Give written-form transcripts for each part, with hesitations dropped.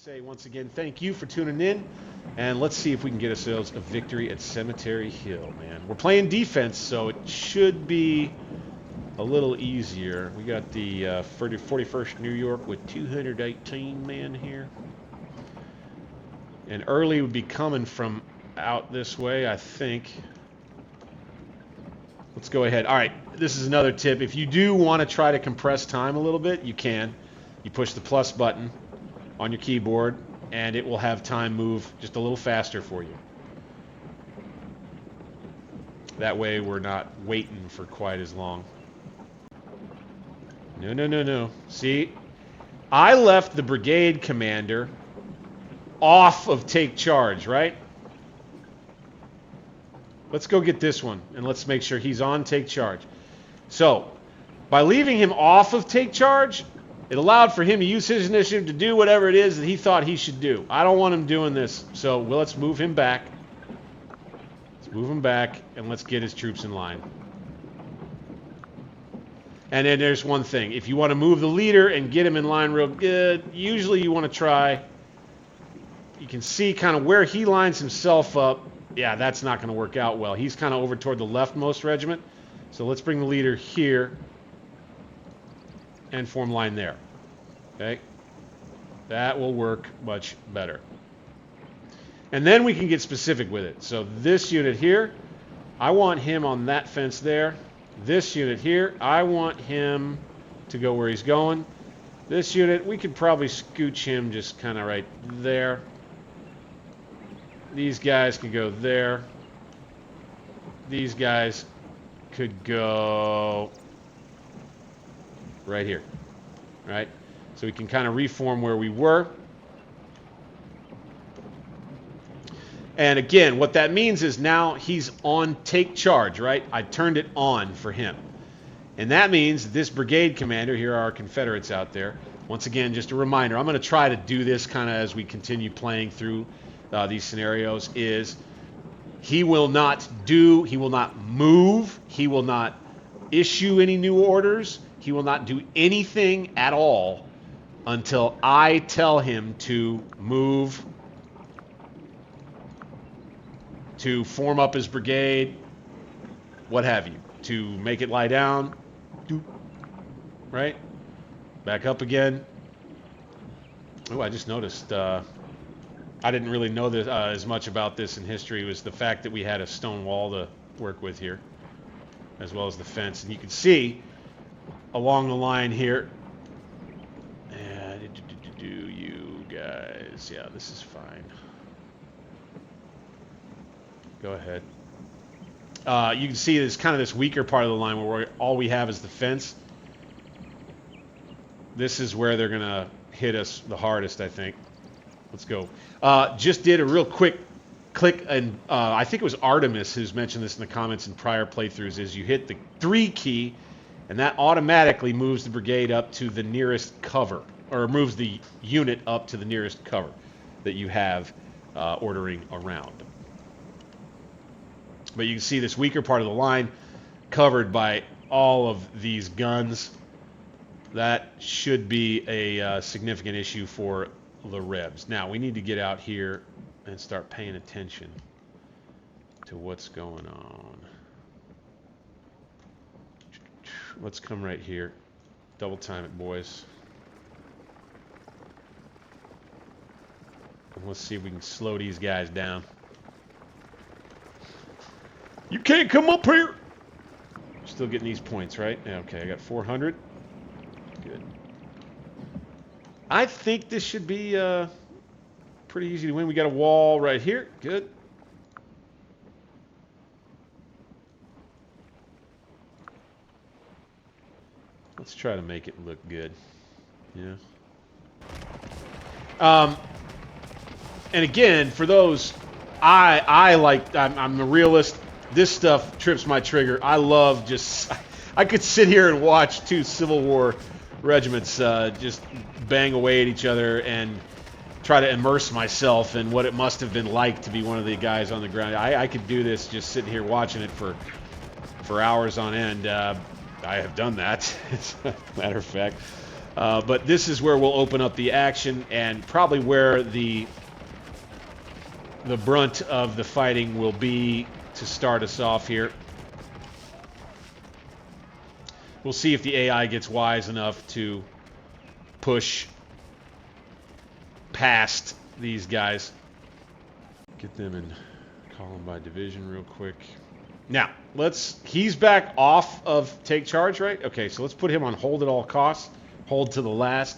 say once again, thank you for tuning in, and let's see if we can get ourselves a victory at Cemetery Hill, man. We're playing defense, so it should be a little easier. We got the 41st New York with 218 men here. And Early would be coming from out this way, I think. Let's go ahead. All right, this is another tip. If you do want to try to compress time a little bit, you can. You push the plus button on your keyboard, and it will have time move just a little faster for you. That way we're not waiting for quite as long. No, no, no, no. See, I left the brigade commander off of take charge, right? Let's go get this one, and let's make sure he's on take charge. So, by leaving him off of take charge, it allowed for him to use his initiative to do whatever it is that he thought he should do. I don't want him doing this, so let's move him back. Let's move him back, and let's get his troops in line. And then there's one thing. If you want to move the leader and get him in line real good, usually you want to try. You can see kind of where he lines himself up. Yeah, that's not going to work out well. He's kind of over toward the leftmost regiment. So let's bring the leader here and form line there. Okay? That will work much better. And then we can get specific with it. So this unit here, I want him on that fence there. This unit here, I want him to go where he's going. This unit, we could probably scooch him just kind of right there. These guys could go there. These guys could go right here. Right? So we can kind of reform where we were. And again, what that means is now he's on take charge, right? I turned it on for him. And that means this brigade commander, here are our Confederates out there. Once again, just a reminder, I'm going to try to do this kind of as we continue playing through these scenarios, is he will not move, he will not issue any new orders, he will not do anything at all until I tell him to move, to form up his brigade, what have you, to make it lie down, right? Back up again. Oh, I just noticed, I didn't really know this, as much about this in history, was the fact that we had a stone wall to work with here, as well as the fence. And you can see along the line here, and you guys, yeah, this is fine. Go ahead. You can see there's kind of this weaker part of the line where all we have is the fence. This is where they're going to hit us the hardest, I think. Let's go. Just did a real quick click, and I think it was Artemis who's mentioned this in the comments in prior playthroughs, is you hit the 3 key, and that automatically moves the brigade up to the nearest cover, or moves the unit up to the nearest cover that you have ordering around. But you can see this weaker part of the line covered by all of these guns. That should be a significant issue for the Rebs. Now, we need to get out here and start paying attention to what's going on. Let's come right here. Double time it, boys. And let's see if we can slow these guys down. You can't come up here! Still getting these points, right? Yeah, okay, I got 400. Good. I think this should be pretty easy to win. We got a wall right here. Good. Let's try to make it look good. Yeah. And again, for those, I'm a realist. This stuff trips my trigger. I love just, I could sit here and watch 2 Civil War regiments just bang away at each other and try to immerse myself in what it must have been like to be one of the guys on the ground. I could do this just sitting here watching it for hours on end. I have done that, as a matter of fact. But this is where we'll open up the action, and probably where the brunt of the fighting will be to start us off here. We'll see if the AI gets wise enough to push past these guys. Get them in column by division real quick. Now, he's back off of take charge, right? Okay, so let's put him on hold at all costs. Hold to the last.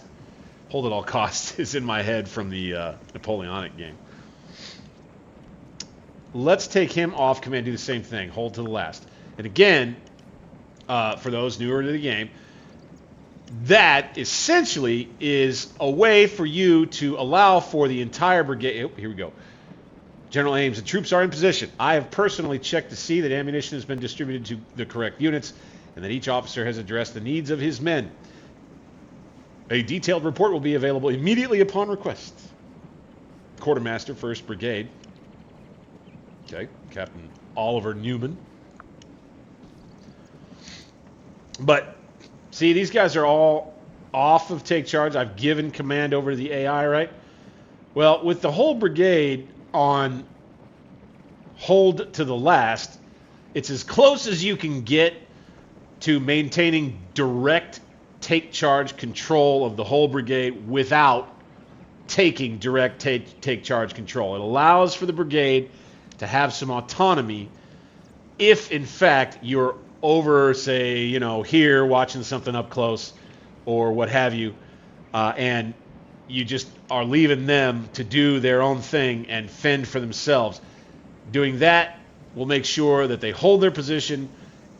Hold at all costs is in my head from the Napoleonic game. Let's take him off command, do the same thing. Hold to the last. And again, for those newer to the game, that essentially is a way for you to allow for the entire brigade. Oh, here we go. General Ames, the troops are in position. I have personally checked to see that ammunition has been distributed to the correct units and that each officer has addressed the needs of his men. A detailed report will be available immediately upon request. Quartermaster, 1st Brigade. Okay, Captain Oliver Newman. But, see, these guys are all off of take charge. I've given command over to the AI, right? Well, with the whole brigade on hold to the last, it's as close as you can get to maintaining direct take charge control of the whole brigade without taking direct take charge control. It allows for the brigade to have some autonomy if, in fact, you're over, say, here watching something up close or what have you, and you just are leaving them to do their own thing and fend for themselves. Doing that will make sure that they hold their position,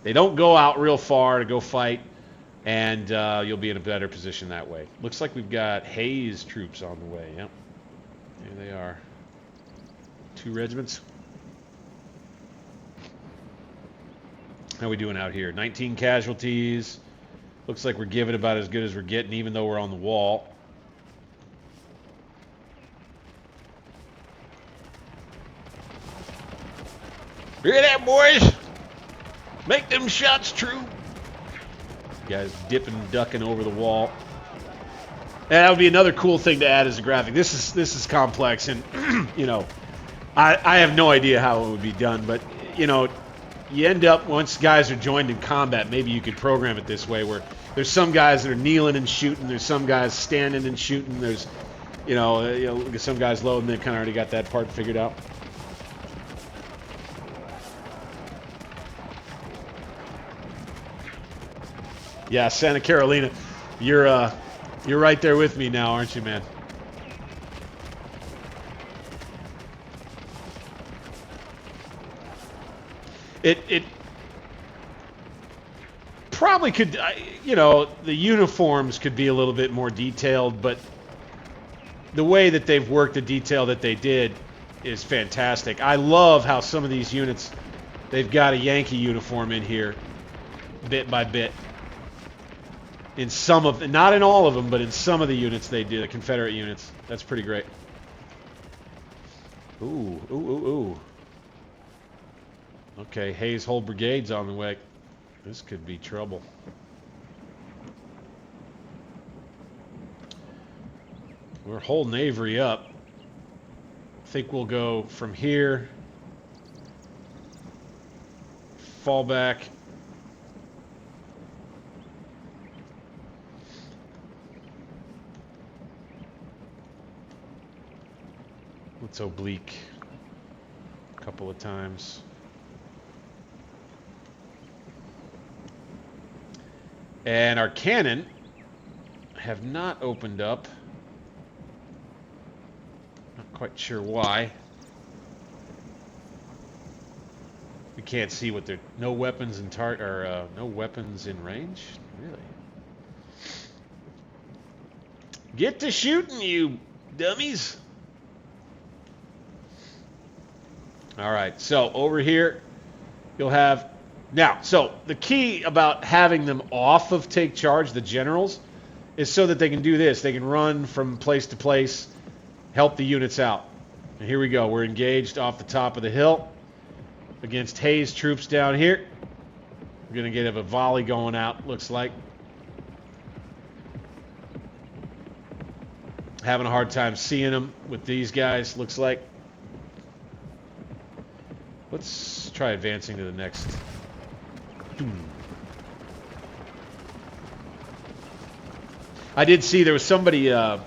they don't go out real far to go fight, and you'll be in a better position that way. Looks like we've got Hayes troops on the way. Yep, there they are. 2 regiments. How are we doing out here? 19 casualties. Looks like we're giving about as good as we're getting, even though we're on the wall. Hear that, boys? Make them shots true. Guys dipping and ducking over the wall. And that would be another cool thing to add as a graphic. This is complex, and I have no idea how it would be done, but you end up, once guys are joined in combat, maybe you could program it this way, where there's some guys that are kneeling and shooting, there's some guys standing and shooting, there's some guys low, and they've kind of already got that part figured out. Yeah, Santa Carolina, you're right there with me now, aren't you, man? It probably could, the uniforms could be a little bit more detailed, but the way that they've worked the detail that they did is fantastic. I love how some of these units, they've got a Yankee uniform in here, bit by bit. In some of, not in all of them, but in some of the units they do, the Confederate units. That's pretty great. Ooh, ooh, ooh, ooh. Okay, Hayes' whole brigade's on the way. This could be trouble. We're holding Avery up. I think we'll go from here, fall back. Let's oblique a couple of times. And our cannon have not opened up. Not quite sure why. We can't see what they're. No weapons in no weapons in range. Really? Get to shooting, you dummies! All right. So over here, you'll have. Now, so the key about having them off of take charge, the generals, is so that they can do this. They can run from place to place, help the units out. And here we go. We're engaged off the top of the hill against Hayes' troops down here. We're going to get a volley going out, looks like. Having a hard time seeing them with these guys, looks like. Let's try advancing to the next. I did see there was somebody, I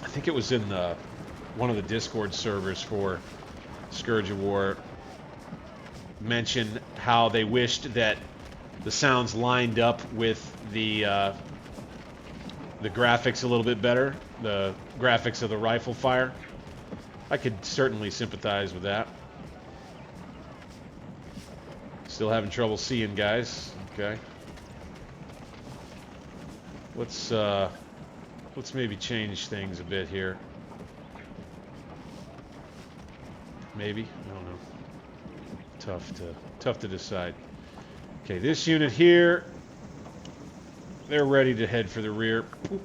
think it was in one of the Discord servers for Scourge of War, mention how they wished that the sounds lined up with the graphics a little bit better, the graphics of the rifle fire. I could certainly sympathize with that. Still having trouble seeing, guys. Okay. Let's maybe change things a bit here. Maybe, I don't know. Tough to decide. Okay, this unit here, they're ready to head for the rear. Boop.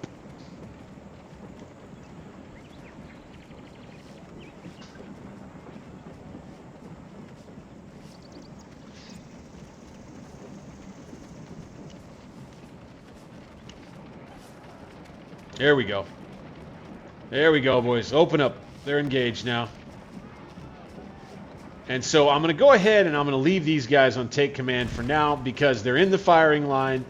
There we go. There we go, boys. Open up. They're engaged now. And so I'm going to go ahead and I'm going to leave these guys on take command for now because they're in the firing line.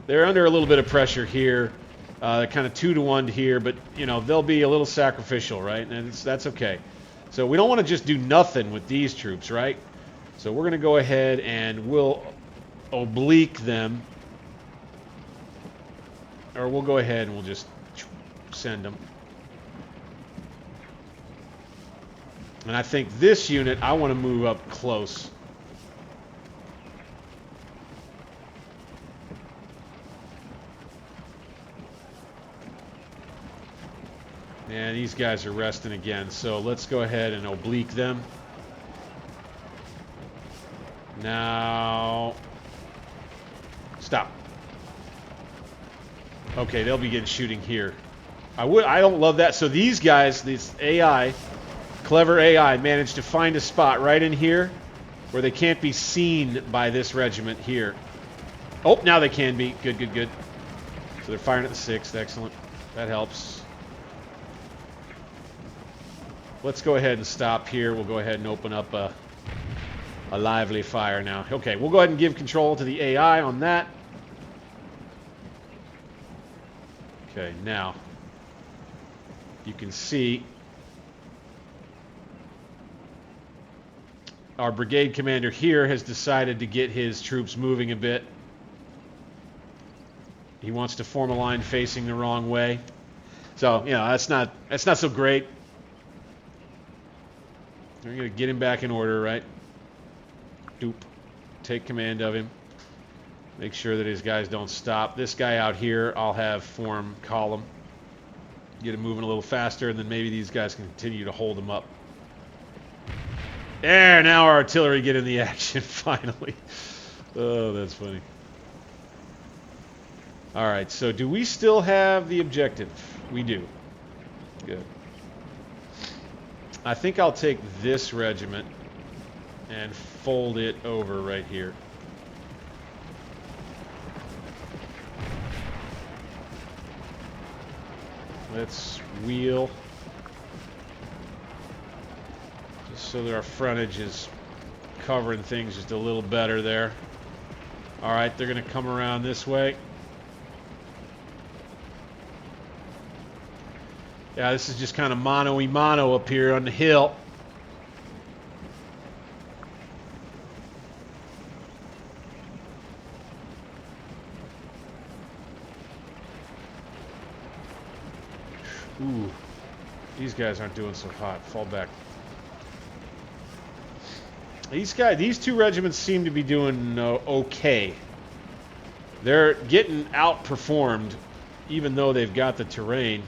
They're under a little bit of pressure here. They're kind of 2-to-1 here, but, you know, they'll be a little sacrificial, right? And that's okay. So we don't want to just do nothing with these troops, right? So we're going to go ahead and we'll oblique them. Or we'll go ahead and we'll just send them. And I think this unit, I want to move up close. And these guys are resting again, so let's go ahead and oblique them. Now, stop. Okay, they'll begin shooting here. I don't love that. So these guys, this AI, clever AI, managed to find a spot right in here where they can't be seen by this regiment here. Oh, now they can be. Good, good, good. So they're firing at the 6th. Excellent. That helps. Let's go ahead and stop here. We'll go ahead and open up a lively fire now. Okay, we'll go ahead and give control to the AI on that. Okay, now you can see our brigade commander here has decided to get his troops moving a bit. He wants to form a line facing the wrong way. So, you know, that's not so great. We're going to get him back in order, right? Doop. Take command of him. Make sure that his guys don't stop. This guy out here, I'll have form column. Get him moving a little faster, and then maybe these guys can continue to hold him up. There, now our artillery get in the action, finally. Oh, that's funny. All right, so do we still have the objective? We do. Good. I think I'll take this regiment and fold it over right here. Let's wheel. Just so that our frontage is covering things just a little better there. All right, they're going to come around this way. Yeah, this is just kind of mano-y-mano up here on the hill. Ooh, these guys aren't doing so hot. Fall back. These two regiments seem to be doing okay. They're getting outperformed, even though they've got the terrain.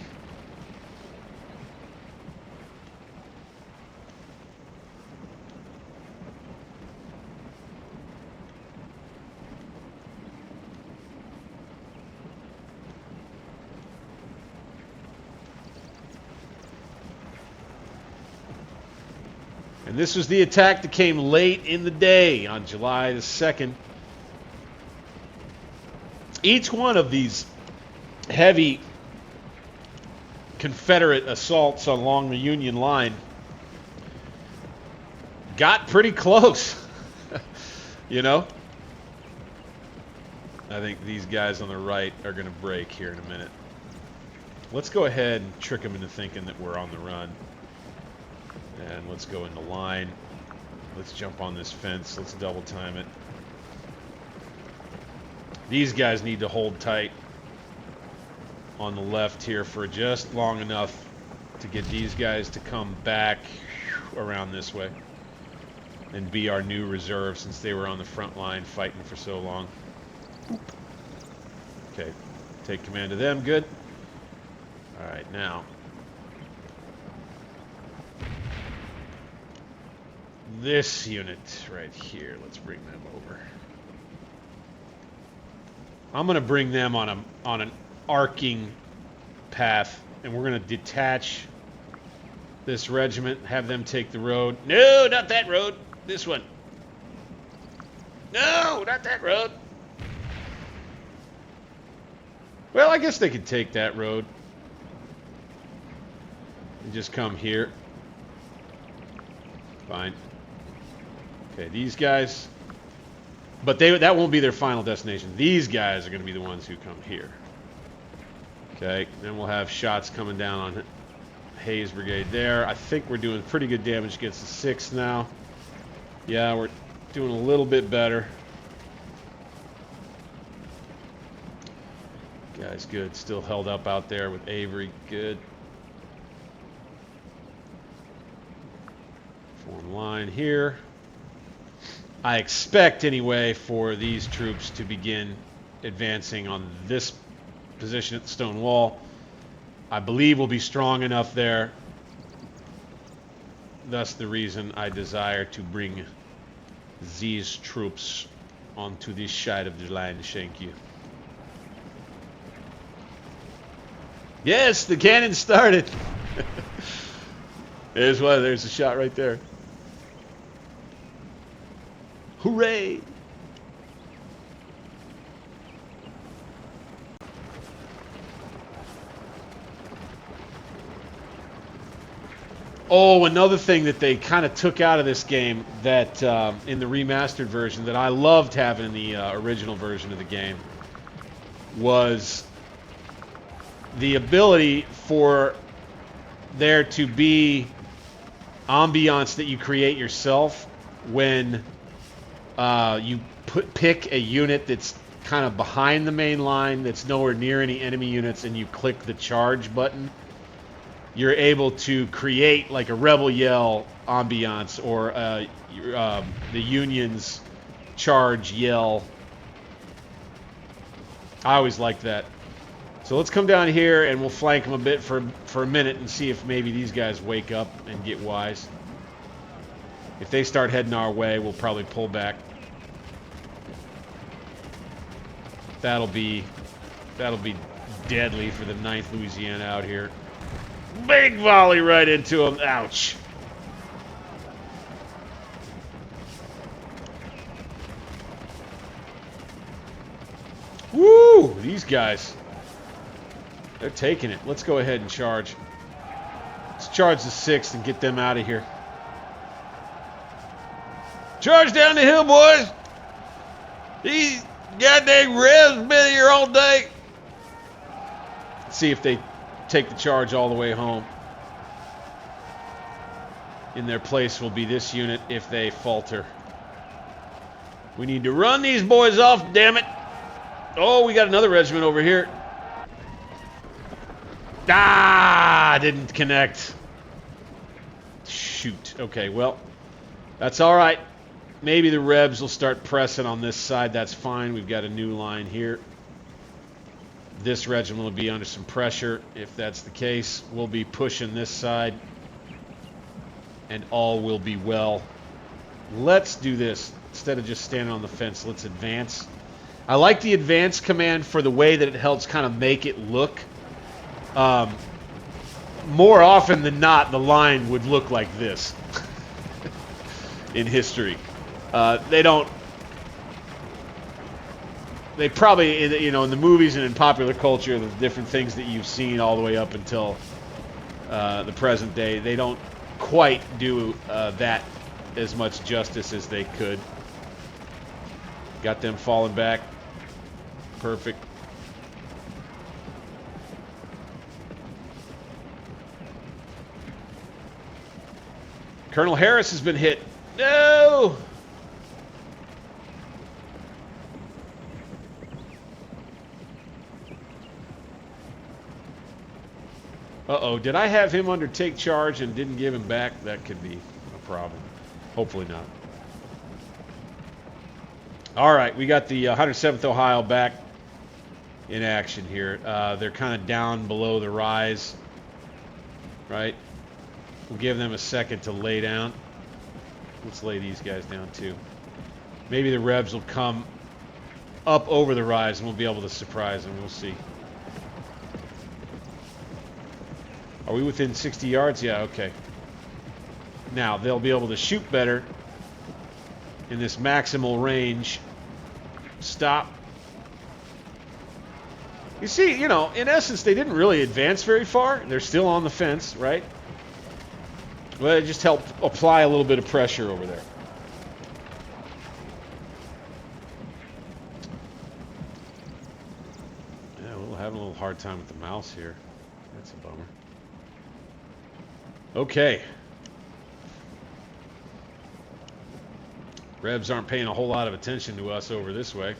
And this was the attack that came late in the day on July the 2nd. Each one of these heavy Confederate assaults along the Union line got pretty close. You know? I think these guys on the right are going to break here in a minute. Let's go ahead and trick them into thinking that we're on the run. And let's go into line. Let's jump on this fence. Let's double time it. These guys need to hold tight on the left here for just long enough to get these guys to come back around this way and be our new reserve, since they were on the front line fighting for so long. Okay, take command of them. Good. All right, now this unit right here, let's bring them over. I'm going to bring them on an arcing path, and we're going to detach this regiment, have them take the road. No, not that road. This one. No, not that road. Well, I guess they could take that road and just come here. Fine. Okay, these guys. But that won't be their final destination. These guys are going to be the ones who come here. Okay, then we'll have shots coming down on Hayes' brigade there. I think we're doing pretty good damage against the 6th now. Yeah, we're doing a little bit better. Guys, good. Still held up out there with Avery. Good. Form line here. I expect, anyway, for these troops to begin advancing on this position at the stone wall. I believe we'll be strong enough there. Thus the reason I desire to bring these troops onto this side of the line. Thank you. Yes, the cannon started. There's one. There's a shot right there. Hooray! Oh, another thing that they kind of took out of this game that in the remastered version that I loved having in the original version of the game was the ability for there to be ambiance that you create yourself when you pick a unit that's kind of behind the main line, that's nowhere near any enemy units, and you click the charge button. You're able to create like a rebel yell ambiance, or the Union's charge yell. I always liked that. So let's come down here and we'll flank them a bit for a minute and see if maybe these guys wake up and get wise. If they start heading our way, we'll probably pull back. That'll be deadly for the 9th Louisiana out here. Big volley right into him. Ouch. Woo! These guys, they're taking it. Let's go ahead and charge. Let's charge the 6th and get them out of here. Charge down the hill, boys! These goddamn Revs been here all day. Let's see if they take the charge all the way home. In their place will be this unit if they falter. We need to run these boys off, damn it. Oh, we got another regiment over here. Ah, didn't connect. Shoot. Okay, well, that's all right. Maybe the Rebs will start pressing on this side. That's fine. We've got a new line here. This regiment will be under some pressure. If that's the case, we'll be pushing this side, and all will be well. Let's do this. Instead of just standing on the fence, let's advance. I like the advance command for the way that it helps kind of make it look. More often than not, the line would look like this in history. They probably, you know, in the movies and in popular culture, the different things that you've seen all the way up until the present day. They don't quite do that as much justice as they could. Got them falling back. Perfect. Colonel Harris has been hit. No! Uh-oh, did I have him undertake charge and didn't give him back? That could be a problem. Hopefully not. All right, we got the 107th Ohio back in action here. They're kind of down below the rise, right? We'll give them a second to lay down. Let's lay these guys down too. Maybe the Rebs will come up over the rise and we'll be able to surprise them. We'll see. Are we within 60 yards? Yeah, okay. Now, they'll be able to shoot better in this maximal range. Stop. You see, you know, in essence, they didn't really advance very far. They're still on the fence, right? Well, it just helped apply a little bit of pressure over there. Yeah, we're having a little hard time with the mouse here. That's a bummer. Okay. Rebs aren't paying a whole lot of attention to us over this way.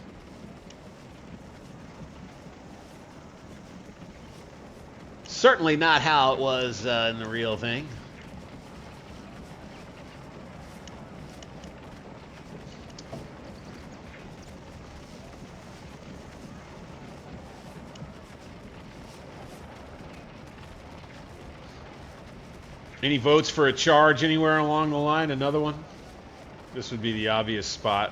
Certainly not how it was in the real thing. Any votes for a charge anywhere along the line? Another one? This would be the obvious spot.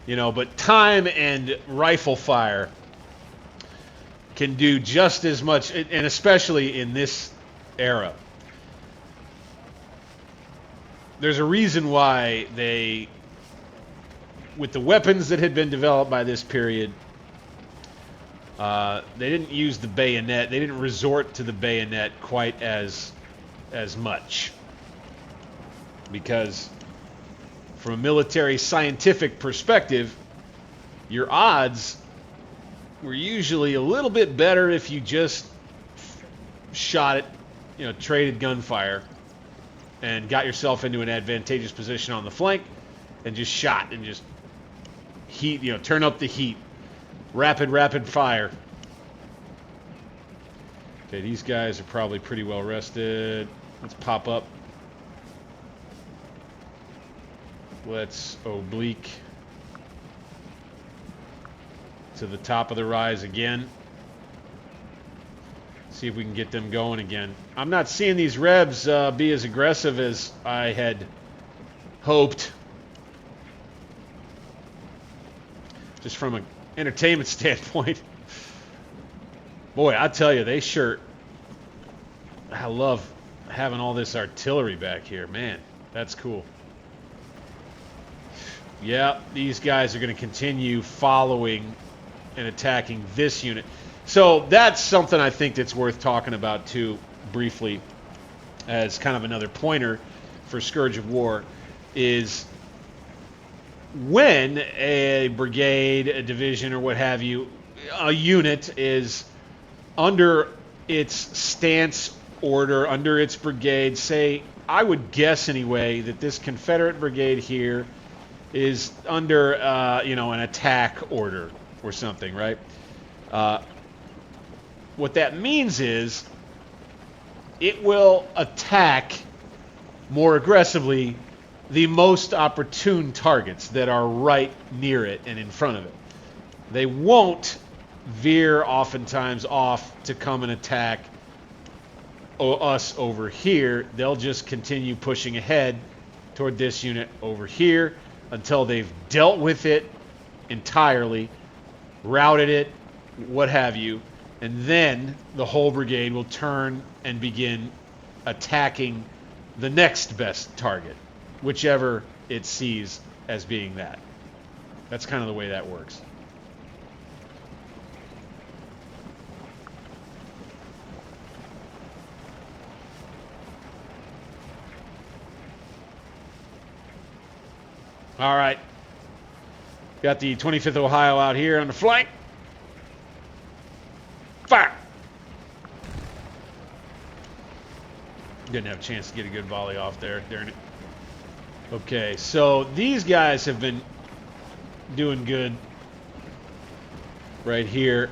You know, but time and rifle fire can do just as much, and especially in this era. There's a reason why they, with the weapons that had been developed by this period, they didn't use the bayonet. They didn't resort to the bayonet quite as much, because from a military scientific perspective, your odds were usually a little bit better if you just shot it, you know, traded gunfire and got yourself into an advantageous position on the flank and just shot and just heat, you know, turn up the heat. Rapid fire. Okay, these guys are probably pretty well rested. Let's pop up. Let's oblique to the top of the rise again. See if we can get them going again. I'm not seeing these Rebs be as aggressive as I had hoped. Just from an entertainment standpoint. Boy, I tell you, they sure... I love having all this artillery back here. Man, that's cool. Yeah, these guys are going to continue following and attacking this unit. So that's something I think that's worth talking about too, briefly, as kind of another pointer for Scourge of War, is when a brigade, a division, or what have you, a unit is under its stance order, under its brigade, say, I would guess anyway, that this Confederate brigade here is under, you know, an attack order or something, right? What that means is it will attack more aggressively the most opportune targets that are right near it and in front of it. They won't veer oftentimes off to come and attack us over here. They'll just continue pushing ahead toward this unit over here until they've dealt with it entirely, routed it, what have you, and then the whole brigade will turn and begin attacking the next best target, whichever it sees as being that. That's kind of the way that works. All right. Got the 25th Ohio out here on the flank. Fire! Didn't have a chance to get a good volley off there, darn it. Okay, so these guys have been doing good right here.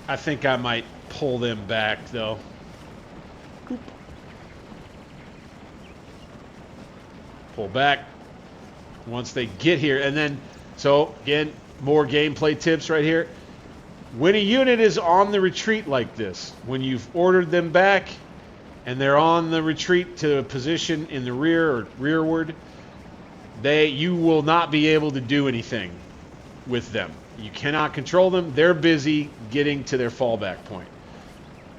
I think I might pull them back, though. Boop. Pull back once they get here. And then, so, again, more gameplay tips right here. When a unit is on the retreat like this, when you've ordered them back and they're on the retreat to a position in the rear or rearward, you will not be able to do anything with them. You cannot control them. They're busy getting to their fallback point.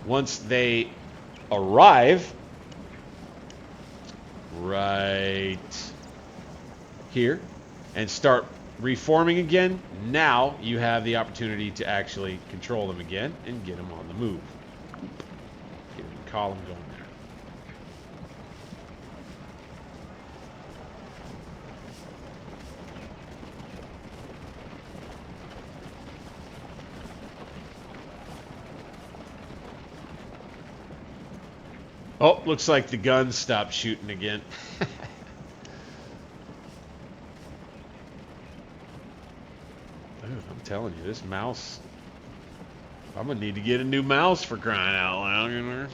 Once they arrive right here and start reforming again, now you have the opportunity to actually control them again and get them on the move. Get the column going there. Oh, looks like the guns stopped shooting again. I'm telling you, this mouse, I'm going to need to get a new mouse for crying out loud. You know?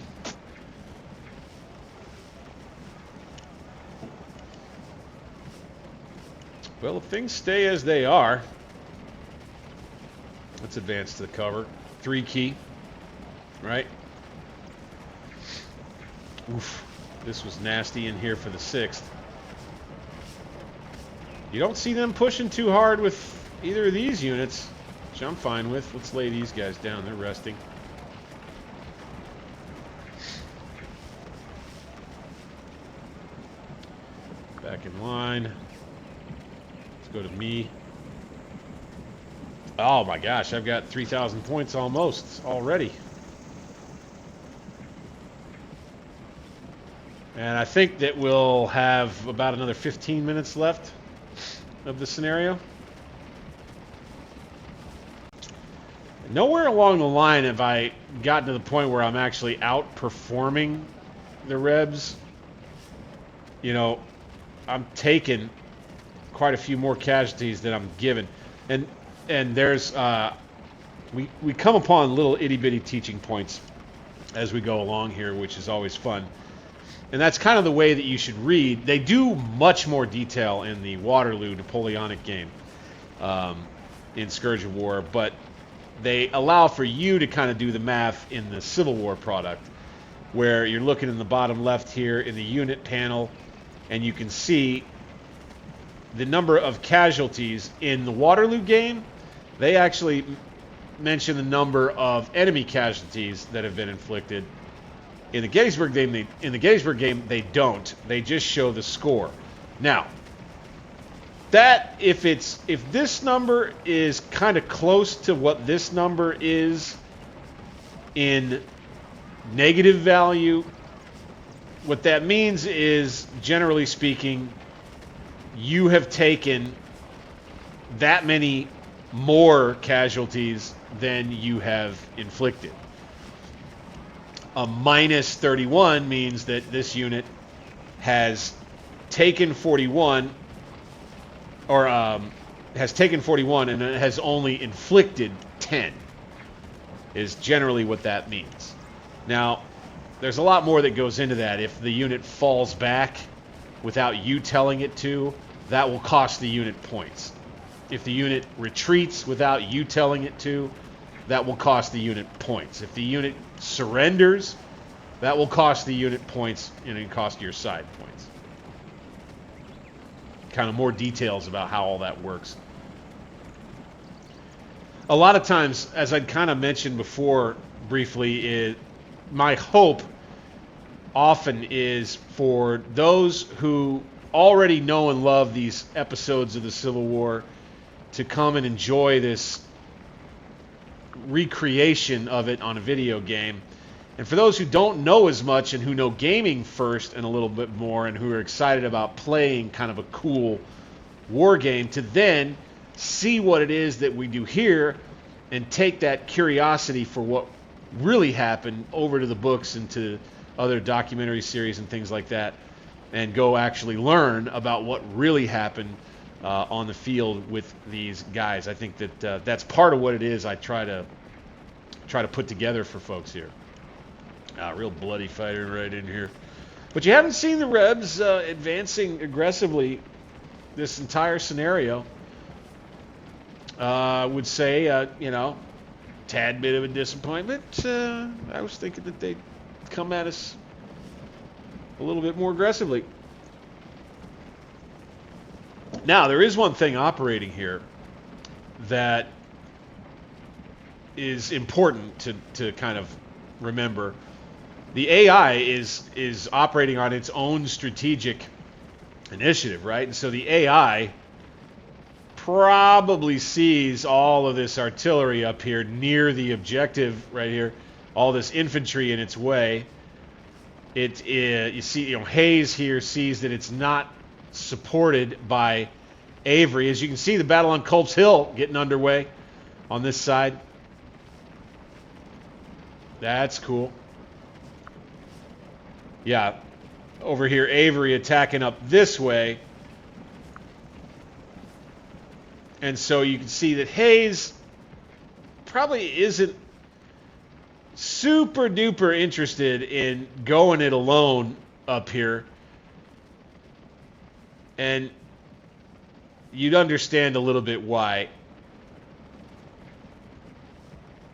Well, if things stay as they are, let's advance to the cover. 3 key, right? Oof, this was nasty in here for the 6th. You don't see them pushing too hard with either of these units, which I'm fine with. Let's lay these guys down. They're resting. Back in line. Let's go to me. Oh my gosh, I've got 3,000 points almost already. And I think that we'll have about another 15 minutes left of the scenario. Nowhere along the line have I gotten to the point where I'm actually outperforming the Rebs. You know, I'm taking quite a few more casualties than I'm giving. And there's, we come upon little itty-bitty teaching points as we go along here, which is always fun. And that's kind of the way that you should read. They do much more detail in the Waterloo Napoleonic game in Scourge of War, but they allow for you to kind of do the math in the Civil War product, where you're looking in the bottom left here in the unit panel, and you can see the number of casualties in the Waterloo game. They actually mention the number of enemy casualties that have been inflicted. In the Gettysburg game, they don't. They just show the score. Now, that if this number is kind of close to what this number is in negative value, what that means is, generally speaking, you have taken that many more casualties than you have inflicted. A minus 31 means that this unit has taken 41, or has taken 41 and has only inflicted 10, is generally what that means. Now, there's a lot more that goes into that. If the unit falls back without you telling it to, that will cost the unit points. If the unit retreats without you telling it to, that will cost the unit points. If the unit surrenders, that will cost the unit points, and it cost your side points. Kind of more details about how all that works. A lot of times, as I'd kind of mentioned before briefly, my hope often is for those who already know and love these episodes of the Civil War to come and enjoy this recreation of it on a video game, And for those who don't know as much and who know gaming first and a little bit more and who are excited about playing kind of a cool war game, to then see what it is that we do here and take that curiosity for what really happened over to the books and to other documentary series and things like that, and go actually learn about what really happened on the field with these guys. I think that that's part of what it is I try to put together for folks here. Real bloody fighter right in here. But you haven't seen the Rebs advancing aggressively this entire scenario. I would say, tad bit of a disappointment. I was thinking that they'd come at us a little bit more aggressively. Now, there is one thing operating here that is important to kind of remember. The AI is operating on its own strategic initiative, right? And so the AI probably sees all of this artillery up here near the objective right here, all this infantry in its way. You see, Hayes here sees that it's not supported by Avery. As you can see, the battle on Culp's Hill getting underway on this side. That's cool. Yeah, over here, Avery attacking up this way. And so you can see that Hayes probably isn't super duper interested in going it alone up here. And you'd understand a little bit why.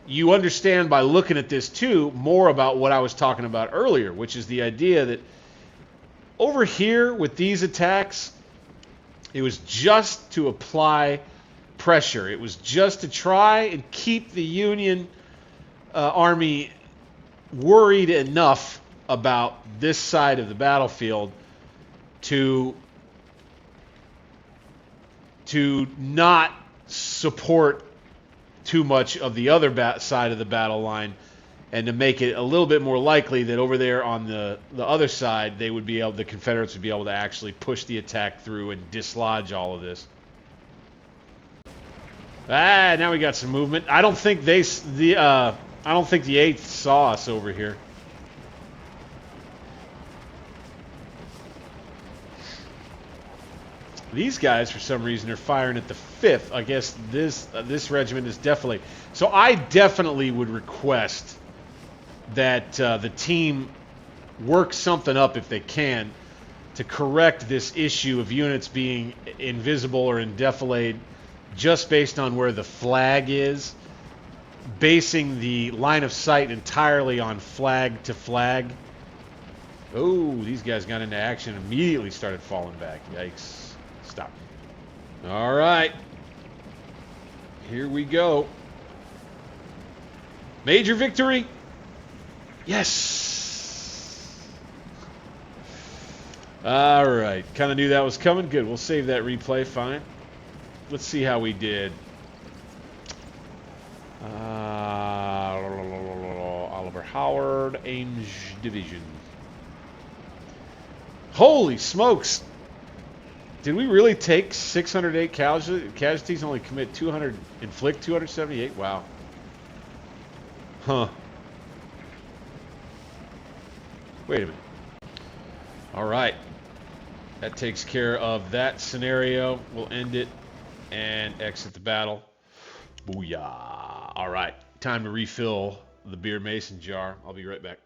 You understand by looking at this too more about what I was talking about earlier, which is the idea that over here with these attacks, it was just to apply pressure. It was just to try and keep the Union Army worried enough about this side of the battlefield to not support too much of the other side of the battle line, and to make it a little bit more likely that over there on the other side, the Confederates would be able to actually push the attack through and dislodge all of this. Now we got some movement. I don't think the 8th saw us over here. These guys, for some reason, are firing at the 5th. I guess this regiment is definitely... So I definitely would request that the team work something up, if they can, to correct this issue of units being invisible or in defilade just based on where the flag is, basing the line of sight entirely on flag to flag. Oh, these guys got into action and immediately started falling back. Yikes. Stop. All right. Here we go. Major victory. Yes. All right. Kind of knew that was coming. Good. We'll save that replay. Fine. Let's see how we did. Oliver Howard, Ames Division. Holy smokes. Did we really take 608 casualties, only commit 200, inflict 278? Wow. Huh. Wait a minute. All right. That takes care of that scenario. We'll end it and exit the battle. Booyah. All right. Time to refill the beer mason jar. I'll be right back.